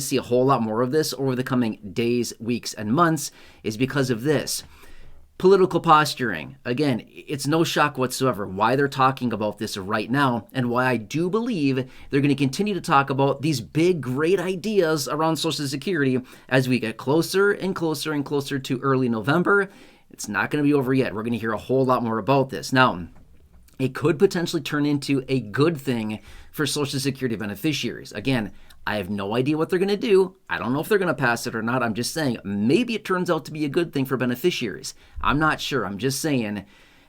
see a whole lot more of this over the coming days, weeks, and months is because of this. Political posturing. Again, it's no shock whatsoever why they're talking about this right now and why I do believe they're going to continue to talk about these big, great ideas around Social Security as we get closer and closer and closer to early November. It's not going to be over yet. We're going to hear a whole lot more about this. Now, it could potentially turn into a good thing for Social Security beneficiaries. Again, I have no idea what they're going to do. I don't know if they're going to pass it or not. I'm just saying maybe it turns out to be a good thing for beneficiaries. I'm not sure. I'm just saying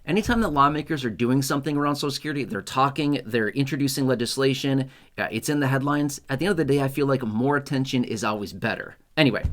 anytime that lawmakers are doing something around Social Security, they're talking, they're introducing legislation, it's in the headlines. At the end of the day, I feel like more attention is always better. Anyway,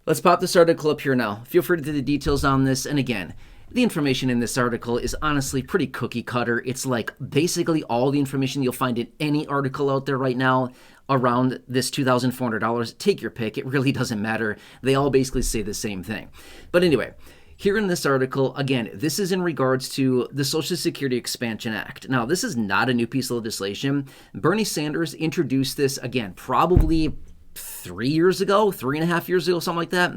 let's pop this article up here now. Feel free to do the details on this. And again, the information in this article is honestly pretty cookie cutter. It's like basically all the information you'll find in any article out there right now around this $2,400. Take your pick. It really doesn't matter. They all basically say the same thing. But anyway, here in this article, again, this is in regards to the Social Security Expansion Act. Now, this is not a new piece of legislation. Bernie Sanders introduced this, again, probably 3 years ago, 3.5 years ago, something like that.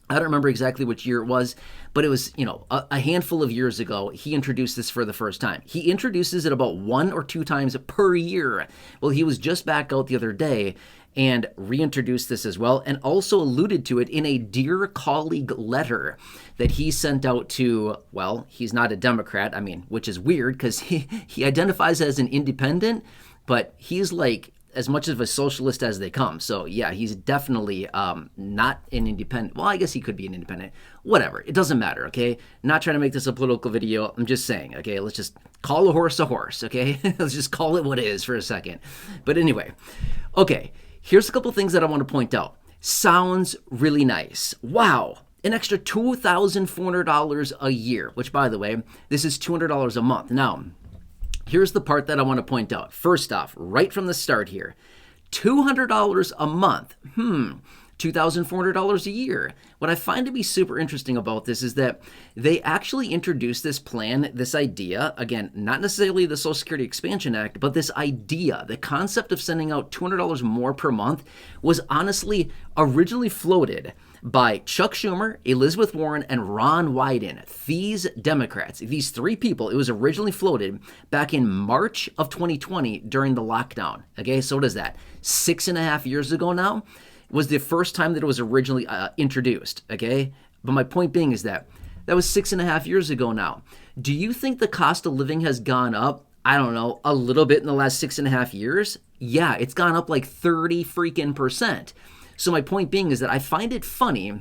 I don't remember exactly which year it was, but it was, a handful of years ago, he introduced this for the first time. He introduces it about 1 or 2 times per year. Well, he was just back out the other day and reintroduced this as well, and also alluded to it in a Dear Colleague letter that he sent out to, well, he's not a Democrat, which is weird because he identifies as an independent, but he's like as much of a socialist as they come. So yeah, he's definitely not an independent. Well, I guess he could be an independent. Whatever. It doesn't matter, okay? Not trying to make this a political video. I'm just saying, okay? Let's just call a horse, okay? Let's just call it what it is for a second. But anyway, okay, here's a couple things that I want to point out. Sounds really nice. Wow. An extra $2,400 a year, which by the way, this is $200 a month. Now, here's the part that I want to point out. First off, right from the start here, $200 a month. $2,400 a year. What I find to be super interesting about this is that they actually introduced this plan, this idea, again, not necessarily the Social Security Expansion Act, but this idea, the concept of sending out $200 more per month was honestly originally floated by Chuck Schumer, Elizabeth Warren, and Ron Wyden. These Democrats, these 3 people, it was originally floated back in March of 2020 during the lockdown. Okay, so what is that? 6.5 years ago now was the first time that it was originally introduced. Okay, but my point being is that was 6.5 years ago now. Do you think the cost of living has gone up? I don't know, a little bit in the last 6.5 years? Yeah, it's gone up like 30%. So my point being is that I find it funny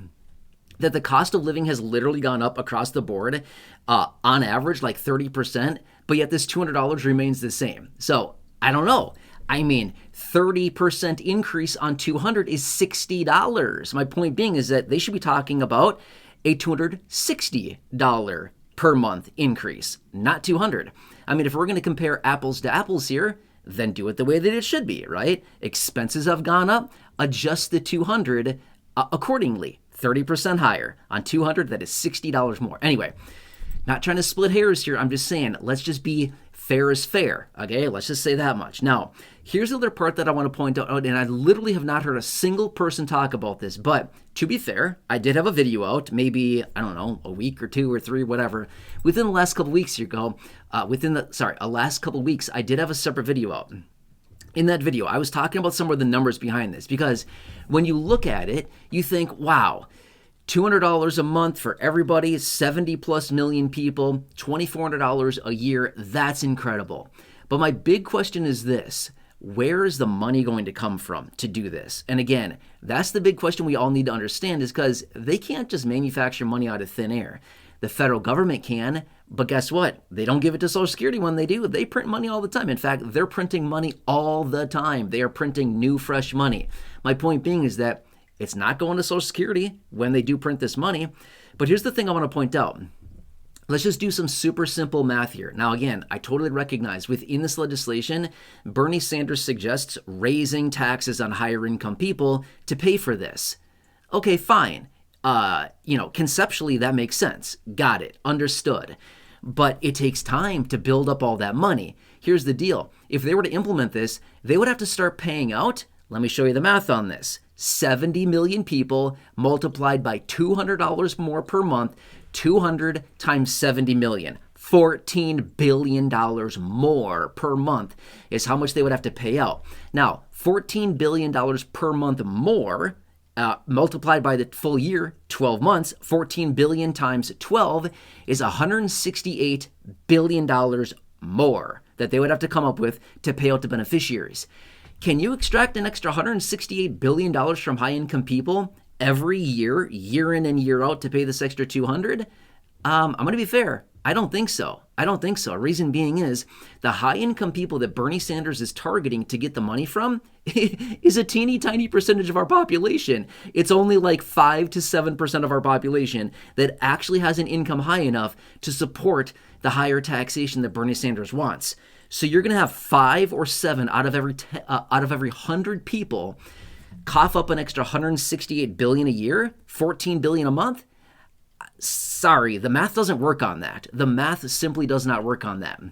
that the cost of living has literally gone up across the board, on average, like 30%, but yet this $200 remains the same. So I don't know. 30% increase on $200 is $60. My point being is that they should be talking about a $260 per month increase, not $200. If we're going to compare apples to apples here, then do it the way that it should be, right? Expenses have gone up, adjust the $200 accordingly, 30% higher. On $200, that is $60 more. Anyway, not trying to split hairs here. I'm just saying, let's just be fair is fair, okay? Let's just say that much. Now, here's the other part that I want to point out, and I literally have not heard a single person talk about this, but to be fair, I did have a video out, maybe, I don't know, a week or 2 or 3, whatever. Within the last couple weeks, last couple weeks, I did have a separate video out. In that video, I was talking about some of the numbers behind this, because when you look at it, you think, wow, $200 a month for everybody, 70 plus million people, $2,400 a year, that's incredible. But my big question is this: where is the money going to come from to do this? And again, that's the big question we all need to understand, is because they can't just manufacture money out of thin air. The federal government can, but guess what? They don't give it to Social Security when they do. They print money all the time. In fact, they're printing money all the time. They are printing new, fresh money. My point being is that it's not going to Social Security when they do print this money. But here's the thing I want to point out. Let's just do some super simple math here. Now, again, I totally recognize within this legislation, Bernie Sanders suggests raising taxes on higher income people to pay for this. Okay, fine. Conceptually, that makes sense. Got it. Understood. But it takes time to build up all that money. Here's the deal. If they were to implement this, they would have to start paying out Let me show you the math on this. 70 million people multiplied by $200 more per month, 200 times 70 million. $14 billion more per month is how much they would have to pay out. Now, $14 billion per month more, multiplied by the full year, 12 months, 14 billion times 12 is $168 billion more that they would have to come up with to pay out to beneficiaries. Can you extract an extra $168 billion from high-income people every year, year in and year out, to pay this extra $200? I'm going to be fair. I don't think so. Reason being is the high-income people that Bernie Sanders is targeting to get the money from is a teeny tiny percentage of our population. It's only like 5 to 7% of our population that actually has an income high enough to support the higher taxation that Bernie Sanders wants. So you're going to have 5 or 7 out of every 100 people cough up an extra $168 billion a year, $14 billion a month. Sorry, the math doesn't work on that. The math simply does not work on that.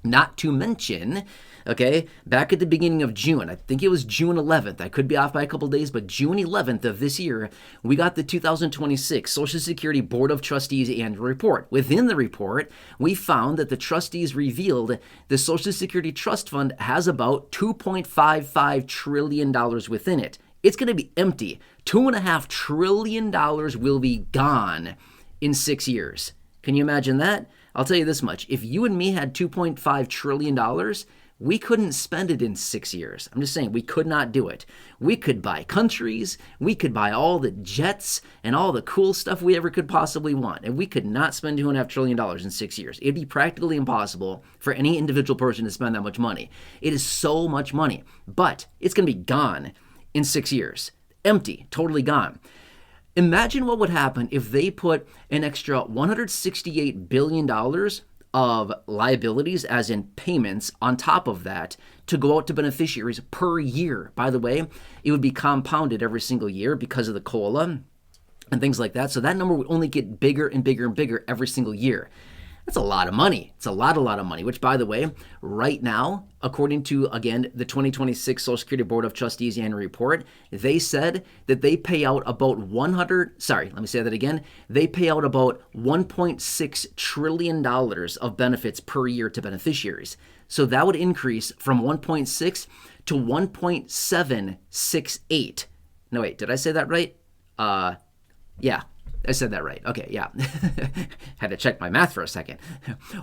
Not to mention, okay, back at the beginning of June, I think it was June 11th, I could be off by a couple days, but June 11th of this year, we got the 2026 Social Security Board of Trustees annual report. Within the report, we found that the trustees revealed the Social Security Trust Fund has about $2.55 trillion within it. It's going to be empty. $2.5 trillion will be gone in 6 years. Can you imagine that? I'll tell you this much. If you and me had $2.5 trillion, we couldn't spend it in 6 years. I'm just saying, we could not do it. We could buy countries. We could buy all the jets and all the cool stuff we ever could possibly want. And we could not spend $2.5 trillion in 6 years. It'd be practically impossible for any individual person to spend that much money. It is so much money. But it's going to be gone in 6 years. Empty, totally gone. Imagine what would happen if they put an extra $168 billion of liabilities, as in payments, on top of that to go out to beneficiaries per year. By the way, it would be compounded every single year because of the COLA and things like that. So that number would only get bigger and bigger and bigger every single year. That's a lot of money. It's a lot of money, which, by the way, right now, according to, again, the 2026 Social Security Board of Trustees annual report, they said that they pay out about They pay out about $1.6 trillion of benefits per year to beneficiaries. So that would increase from 1.6 to 1.768. No, wait, did I say that right? Yeah. I said that right. Okay, yeah. Had to check my math for a second.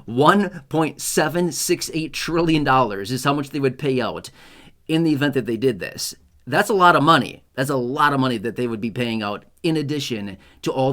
$1.768 trillion is how much they would pay out in the event that they did this. That's a lot of money. That's a lot of money that they would be paying out in addition to all the